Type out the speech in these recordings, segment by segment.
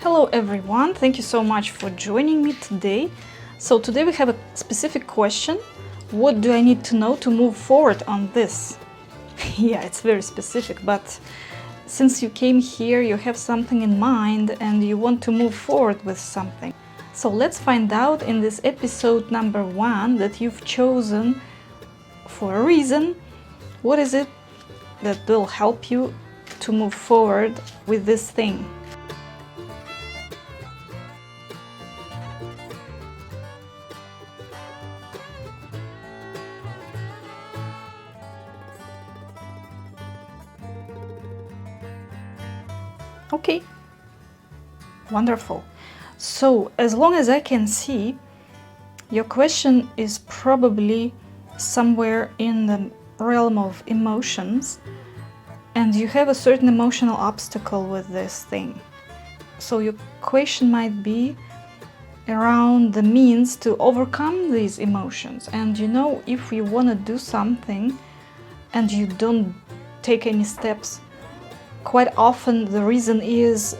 Hello everyone, thank you so much for joining me today. So today we have a specific question. What do I need to know to move forward on this? Yeah, it's very specific, but since you came here, you have something in mind and you want to move forward with something. So let's find out in this episode number 1 that you've chosen for a reason. What is it that will help you to move forward with this thing? Okay, wonderful. So, as long as I can see, your question is probably somewhere in the realm of emotions, and you have a certain emotional obstacle with this thing. So, your question might be around the means to overcome these emotions. And if you want to do something and you don't take any steps, quite often the reason is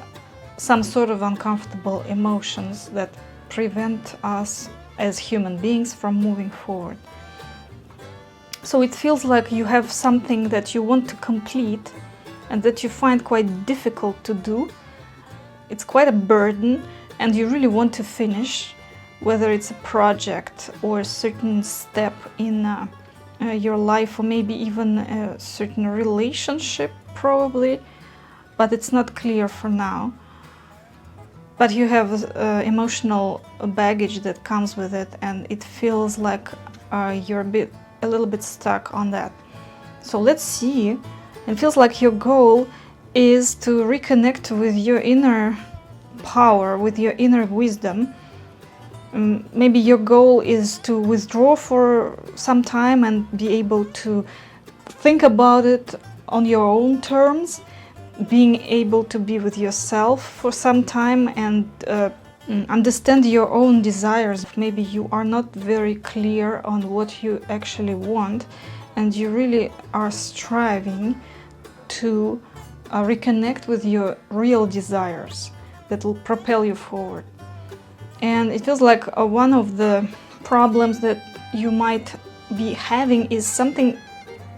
some sort of uncomfortable emotions that prevent us as human beings from moving forward. So it feels like you have something that you want to complete and that you find quite difficult to do. It's quite a burden and you really want to finish, whether it's a project or a certain step in your life, or maybe even a certain relationship probably, but it's not clear for now. But you have emotional baggage that comes with it, and it feels like you're a little bit stuck on that. So let's see. It feels like your goal is to reconnect with your inner power, with your inner wisdom. Maybe your goal is to withdraw for some time and be able to think about it on your own terms, being able to be with yourself for some time and understand your own desires. Maybe you are not very clear on what you actually want and you really are striving to reconnect with your real desires that will propel you forward. And it feels like one of the problems that you might be having is something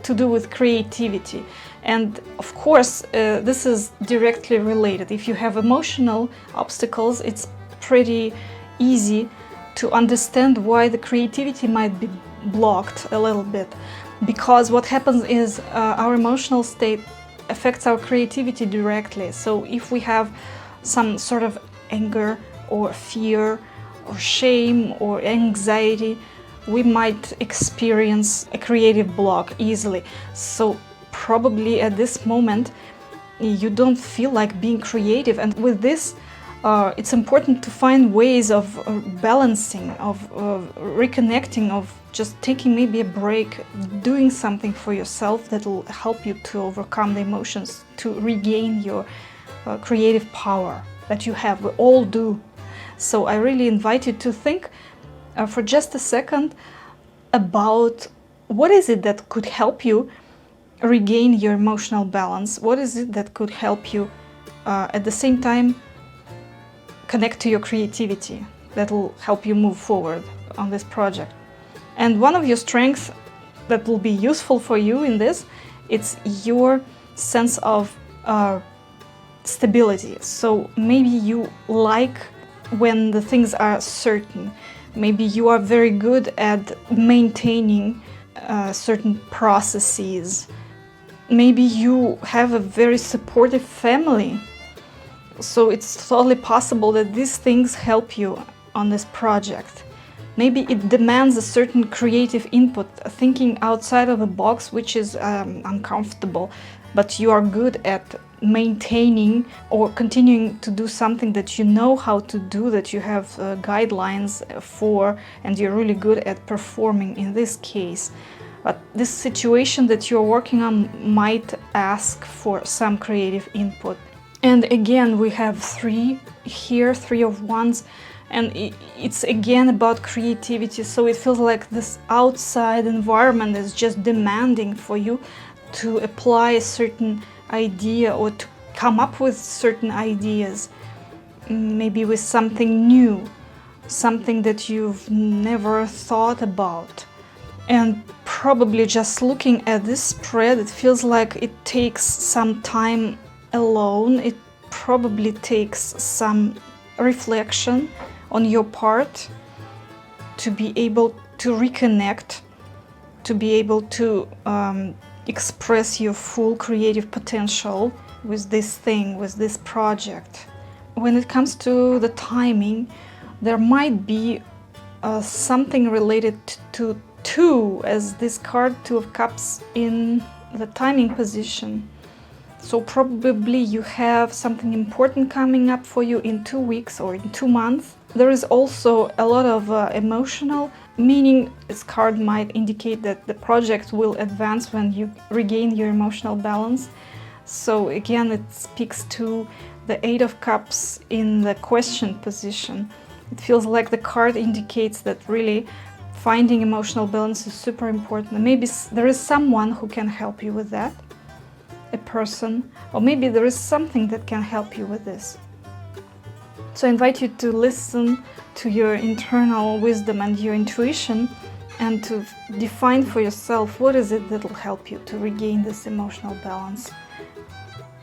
to do with creativity. And of course, this is directly related. If you have emotional obstacles, it's pretty easy to understand why the creativity might be blocked a little bit. Because what happens is our emotional state affects our creativity directly. So if we have some sort of anger or fear or shame or anxiety, we might experience a creative block easily. So probably at this moment you don't feel like being creative, and with this it's important to find ways of balancing, of reconnecting, of just taking maybe a break, doing something for yourself that will help you to overcome the emotions, to regain your creative power that you have. We all do. So I really invite you to think for just a second about what is it that could help you regain your emotional balance. What is it that could help you at the same time connect to your creativity, that will help you move forward on this project. And one of your strengths that will be useful for you in this, it's your sense of stability. So maybe you like when the things are certain. Maybe you are very good at maintaining certain processes. Maybe you have a very supportive family. So it's totally possible that these things help you on this project. Maybe it demands a certain creative input, thinking outside of the box, which is uncomfortable, but you are good at maintaining or continuing to do something that you know how to do, that you have guidelines for, and you're really good at performing in this case. But this situation that you're working on might ask for some creative input. And again, we have 3 here, 3 of wands, and it's again about creativity. So it feels like this outside environment is just demanding for you to apply a certain idea or to come up with certain ideas. maybe with something new, something that you've never thought about. And probably just looking at this spread, it feels like it takes some time alone. It probably takes some reflection on your part to be able to reconnect, to be able to express your full creative potential with this thing, with this project. When it comes to the timing, there might be something related to two, as this card, Two of Cups, in the timing position. So probably you have something important coming up for you in 2 weeks or in 2 months. There is also a lot of emotional meaning. This card might indicate that the project will advance when you regain your emotional balance. So again, it speaks to the Eight of Cups in the question position. It feels like the card indicates that really finding emotional balance is super important. Maybe there is someone who can help you with that, a person, or maybe there is something that can help you with this. So I invite you to listen to your internal wisdom and your intuition, and to define for yourself what is it that will help you to regain this emotional balance,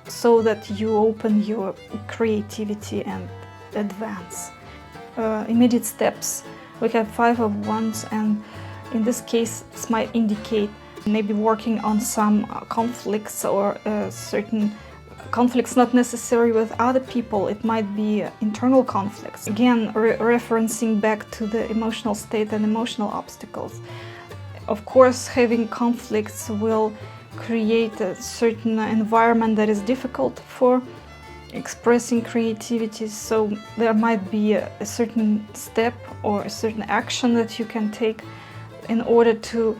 so that you open your creativity and advance. Immediate steps. We have Five of Wands, and in this case this might indicate maybe working on some conflicts, or certain conflicts not necessarily with other people. It might be internal conflicts. Again, referencing back to the emotional state and emotional obstacles. Of course, having conflicts will create a certain environment that is difficult for expressing creativity, so there might be a certain step or a certain action that you can take in order to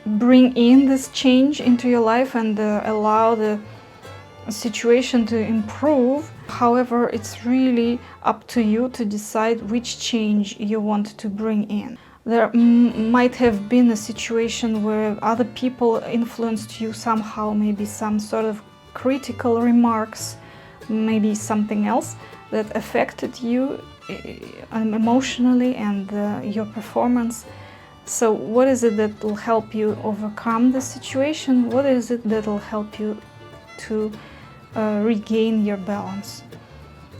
bring in this change into your life and allow the situation to improve. However, it's really up to you to decide which change you want to bring in. There might have been a situation where other people influenced you somehow, maybe some sort of critical remarks, maybe something else that affected you emotionally and your performance. So what is it that will help you overcome the situation? What is it that will help you to regain your balance?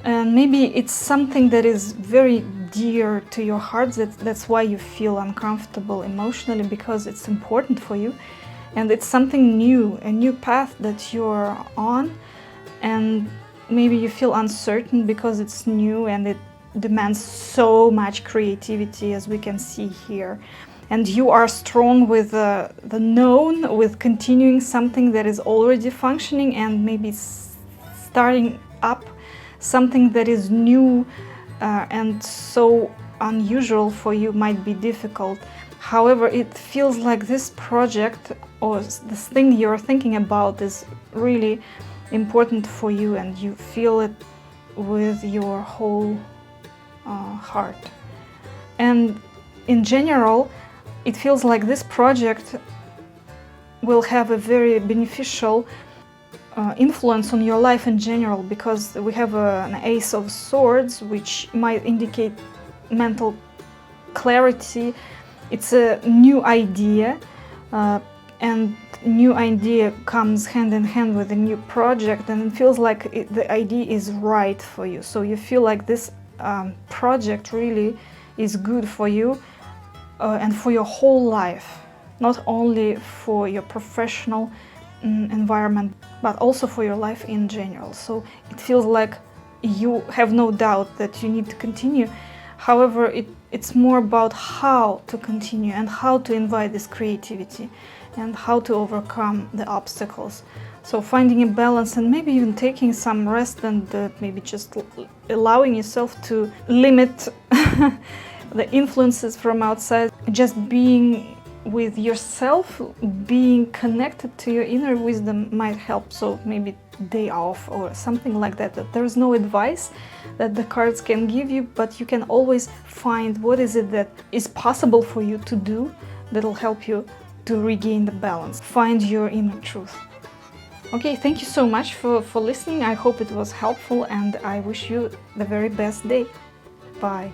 And maybe it's something that is very dear to your heart, that's why you feel uncomfortable emotionally, because it's important for you, and it's something new, a new path that you're on, and maybe you feel uncertain because it's new and it demands so much creativity, as we can see here. And you are strong with the known, with continuing something that is already functioning, and maybe starting up something that is new and so unusual for you might be difficult. However, it feels like this project or this thing you're thinking about is really important for you, and you feel it with your whole heart. And in general, it feels like this project will have a very beneficial influence on your life in general, because we have an Ace of Swords, which might indicate mental clarity. It's a new idea, and new idea comes hand in hand with a new project, and it feels like the idea is right for you. So you feel like this project really is good for you and for your whole life, not only for your professional environment, but also for your life in general. So it feels like you have no doubt that you need to continue. However, it's more about how to continue and how to invite this creativity and how to overcome the obstacles. So finding a balance, and maybe even taking some rest, and maybe just allowing yourself to limit the influences from outside. Just being with yourself, being connected to your inner wisdom might help. So maybe day off or something like that. That there's no advice that the cards can give you, but you can always find what is it that is possible for you to do that'll help you to regain the balance. Find your inner truth. Okay, thank you so much for listening. I hope it was helpful and I wish you the very best day. Bye.